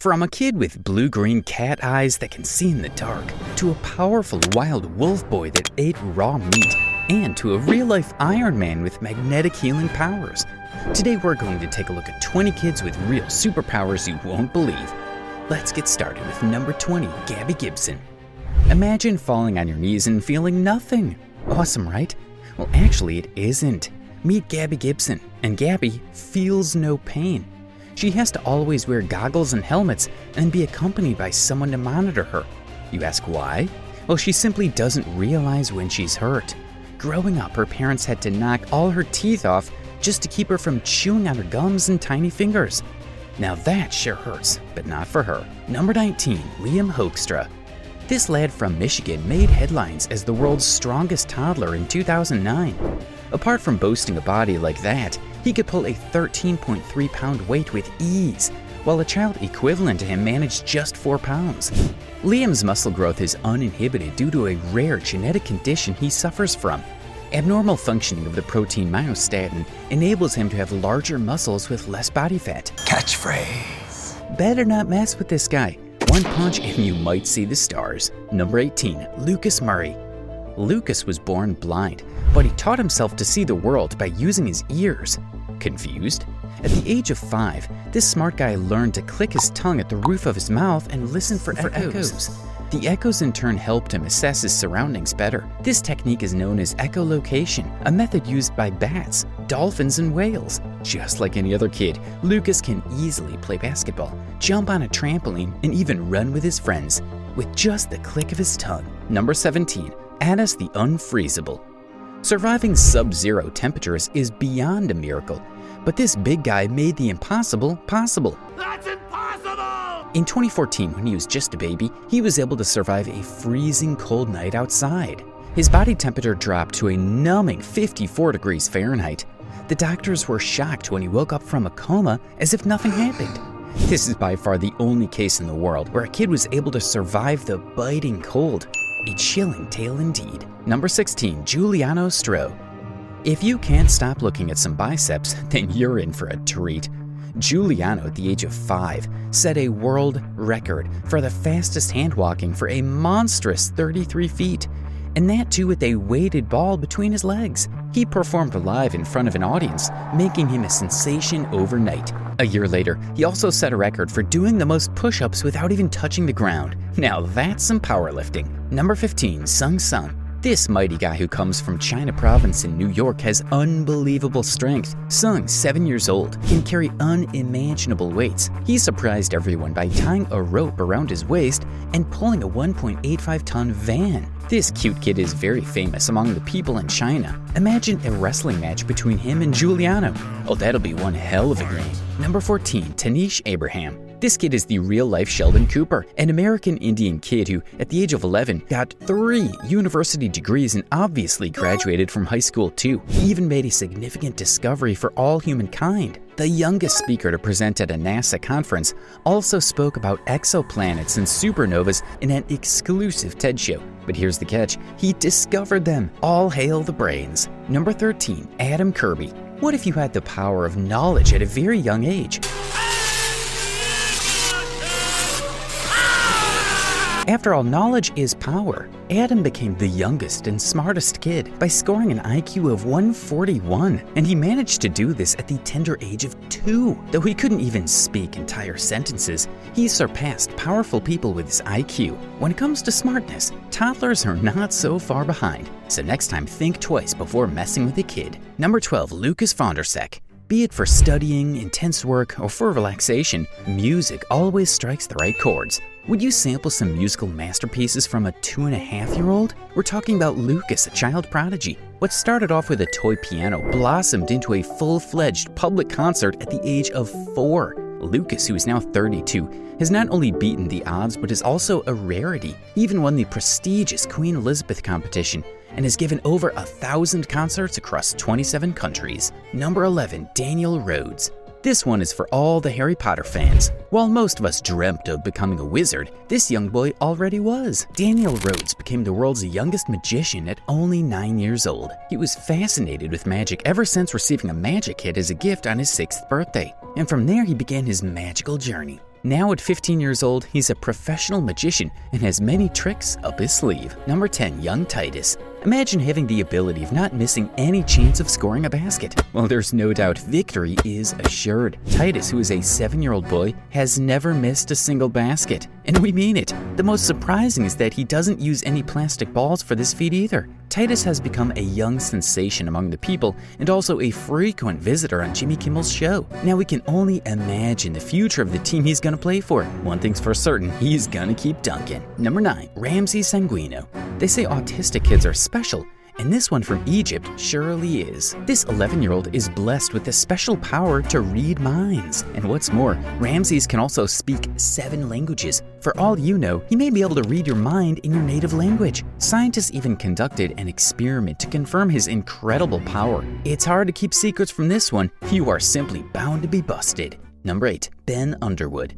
From a kid with blue-green cat eyes that can see in the dark, to a powerful wild wolf boy that ate raw meat, and to a real-life Iron Man with magnetic healing powers. Today we're going to take a look at 20 kids with real superpowers you won't believe. Let's get started with number 20, Gabby Gibson. Imagine falling on your knees and feeling nothing. Awesome, right? Well, actually it isn't. Meet Gabby Gibson, and Gabby feels no pain. She has to always wear goggles and helmets and be accompanied by someone to monitor her. You ask why? Well, she simply doesn't realize when she's hurt. Growing up, her parents had to knock all her teeth off just to keep her from chewing on her gums and tiny fingers. Now that sure hurts, but not for her. Number 19, Liam Hoekstra. This lad from Michigan made headlines as the world's strongest toddler in 2009. Apart from boasting a body like that, he could pull a 13.3-pound weight with ease, while a child equivalent to him managed just 4 pounds. Liam's muscle growth is uninhibited due to a rare genetic condition he suffers from. Abnormal functioning of the protein myostatin enables him to have larger muscles with less body fat. Catchphrase. Better not mess with this guy. One punch and you might see the stars. Number 18, Lucas Murray. Lucas was born blind, but he taught himself to see the world by using his ears. Confused? At the age of 5, this smart guy learned to click his tongue at the roof of his mouth and listen for echoes. The echoes in turn helped him assess his surroundings better. This technique is known as echolocation, a method used by bats, dolphins, and whales. Just like any other kid, Lucas can easily play basketball, jump on a trampoline, and even run with his friends with just the click of his tongue. Number 17, Addis the Unfreezable. Surviving sub-zero temperatures is beyond a miracle, but this big guy made the impossible possible. That's impossible! In 2014, when he was just a baby, he was able to survive a freezing cold night outside. His body temperature dropped to a numbing 54 degrees Fahrenheit. The doctors were shocked when he woke up from a coma as if nothing happened. This is by far the only case in the world where a kid was able to survive the biting cold. A chilling tale indeed. Number 16, Giuliano Stro. If you can't stop looking at some biceps, then you're in for a treat. Giuliano, at the age of 5, set a world record for the fastest hand walking for a monstrous 33 feet, and that too with a weighted ball between his legs. He performed live in front of an audience, making him a sensation overnight. A year later, he also set a record for doing the most push-ups without even touching the ground. Now that's some powerlifting. Number 15, Sung Sung. This mighty guy who comes from China Province in New York has unbelievable strength. Sung, 7 years old, can carry unimaginable weights. He surprised everyone by tying a rope around his waist and pulling a 1.85-ton van. This cute kid is very famous among the people in China. Imagine a wrestling match between him and Giuliano. Oh, that'll be one hell of a game. Number 14, Tanish Abraham. This kid is the real-life Sheldon Cooper, an American Indian kid who, at the age of 11, got 3 university degrees and obviously graduated from high school too. He even made a significant discovery for all humankind. The youngest speaker to present at a NASA conference also spoke about exoplanets and supernovas in an exclusive TED show. But here's the catch, he discovered them. All hail the brains. Number 13, Adam Kirby. What if you had the power of knowledge at a very young age? After all, knowledge is power. Adam became the youngest and smartest kid by scoring an IQ of 141, and he managed to do this at the tender age of 2. Though he couldn't even speak entire sentences, he surpassed powerful people with his IQ. When it comes to smartness, toddlers are not so far behind. So next time, think twice before messing with a kid. Number 12, Lucas Vondersek. Be it for studying, intense work, or for relaxation, music always strikes the right chords. Would you sample some musical masterpieces from a 2.5-year-old? We're talking about Lucas, a child prodigy. What started off with a toy piano blossomed into a full-fledged public concert at the age of 4. Lucas, who is now 32, has not only beaten the odds but is also a rarity. He even won the prestigious Queen Elizabeth competition and has given over 1,000 concerts across 27 countries. Number 11, Daniel Rhodes. This one is for all the Harry Potter fans. While most of us dreamt of becoming a wizard, this young boy already was. Daniel Rhodes became the world's youngest magician at only 9 years old. He was fascinated with magic ever since receiving a magic kit as a gift on his 6th birthday. And from there he began his magical journey. Now at 15 years old, he's a professional magician and has many tricks up his sleeve. Number 10, young Titus. Imagine having the ability of not missing any chance of scoring a basket. Well, there's no doubt victory is assured. Titus, who is a 7-year-old boy, has never missed a single basket. And we mean it. The most surprising is that he doesn't use any plastic balls for this feat either. Titus has become a young sensation among the people and also a frequent visitor on Jimmy Kimmel's show. Now we can only imagine the future of the team he's gonna play for. One thing's for certain, he's gonna keep dunking. Number 9, Ramsey Sanguino. They say autistic kids are special, and this one from Egypt surely is. This 11-year-old is blessed with the special power to read minds. And what's more, Ramses can also speak 7 languages. For all you know, he may be able to read your mind in your native language. Scientists even conducted an experiment to confirm his incredible power. It's hard to keep secrets from this one. You are simply bound to be busted. Number 8, Ben Underwood.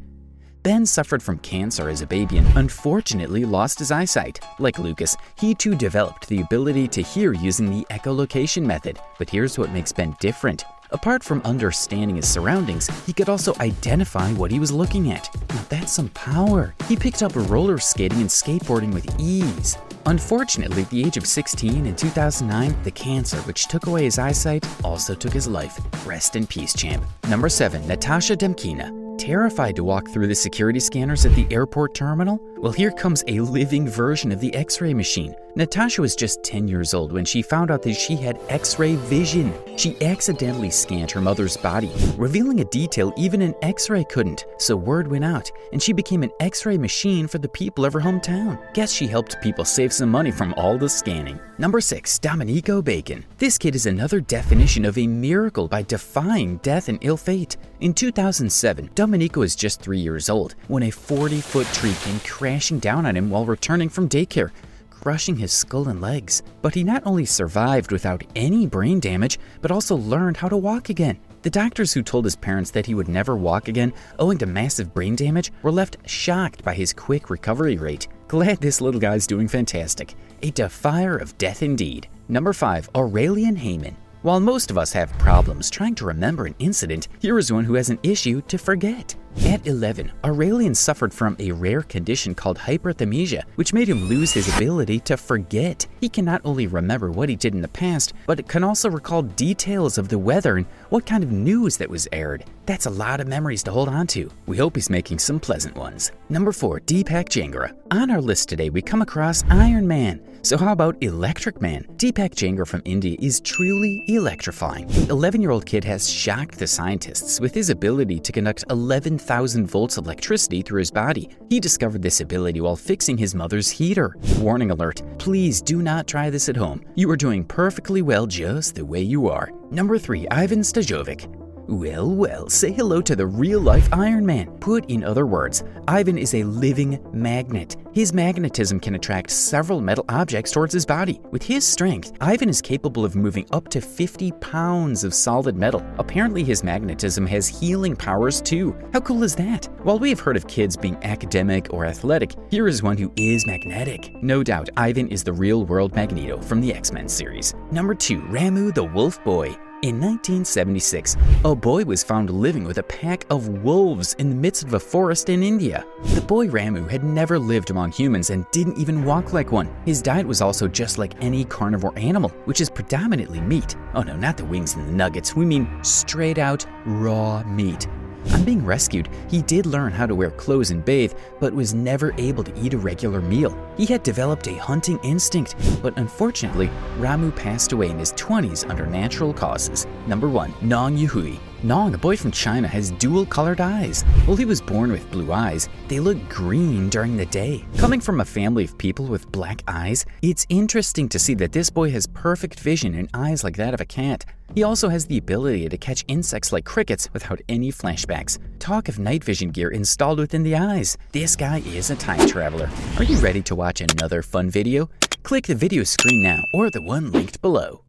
Ben suffered from cancer as a baby and unfortunately lost his eyesight. Like Lucas, he too developed the ability to hear using the echolocation method. But here's what makes Ben different. Apart from understanding his surroundings, he could also identify what he was looking at. Now that's some power. He picked up roller skating and skateboarding with ease. Unfortunately, at the age of 16 in 2009, the cancer which took away his eyesight also took his life. Rest in peace, champ. Number 7, Natasha Demkina. Terrified to walk through the security scanners at the airport terminal? Well, here comes a living version of the X-ray machine. Natasha was just 10 years old when she found out that she had X-ray vision. She accidentally scanned her mother's body, revealing a detail even an X-ray couldn't. So word went out, and she became an X-ray machine for the people of her hometown. Guess she helped people save some money from all the scanning. Number 6, Domenico Bacon. This kid is another definition of a miracle by defying death and ill fate. In 2007, Domenico was just 3 years old when a 40-foot tree came crashing down on him while returning from daycare, crushing his skull and legs. But he not only survived without any brain damage, but also learned how to walk again. The doctors who told his parents that he would never walk again owing to massive brain damage were left shocked by his quick recovery rate. Glad this little guy's doing fantastic. A defier of death indeed. Number 5, Aurelian Heyman. While most of us have problems trying to remember an incident, here is one who has an issue to forget. At 11, Aurelian suffered from a rare condition called hyperthymesia, which made him lose his ability to forget. He can not only remember what he did in the past, but can also recall details of the weather and what kind of news that was aired. That's a lot of memories to hold on to. We hope he's making some pleasant ones. Number 4, Deepak Jangra. On our list today, we come across Iron Man. So how about Electric Man? Deepak Jangra from India is truly electrifying. The 11-year-old kid has shocked the scientists with his ability to conduct 11,000 volts of electricity through his body. He discovered this ability while fixing his mother's heater. Warning alert, please do not try this at home. You are doing perfectly well just the way you are. Number 3, Ivan Stajovic. Well, say hello to the real-life Iron Man. Put in other words, Ivan is a living magnet. His magnetism can attract several metal objects towards his body. With his strength, Ivan is capable of moving up to 50 pounds of solid metal. Apparently, his magnetism has healing powers too. How cool is that? While we have heard of kids being academic or athletic, here is one who is magnetic. No doubt, Ivan is the real-world Magneto from the X-Men series. Number 2, Ramu the Wolf Boy. In 1976, a boy was found living with a pack of wolves in the midst of a forest in India. The boy Ramu had never lived among humans and didn't even walk like one. His diet was also just like any carnivore animal, which is predominantly meat. Oh no, not the wings and the nuggets, we mean straight out raw meat. On being rescued, he did learn how to wear clothes and bathe, but was never able to eat a regular meal. He had developed a hunting instinct, but unfortunately, Ramu passed away in his 20s under natural causes. Number 1, Nong Yuhui. Nong, a boy from China, has dual-colored eyes. While he was born with blue eyes, they look green during the day. Coming from a family of people with black eyes, it's interesting to see that this boy has perfect vision and eyes like that of a cat. He also has the ability to catch insects like crickets without any flashbacks. Talk of night vision gear installed within the eyes. This guy is a time traveler. Are you ready to watch another fun video? Click the video screen now or the one linked below.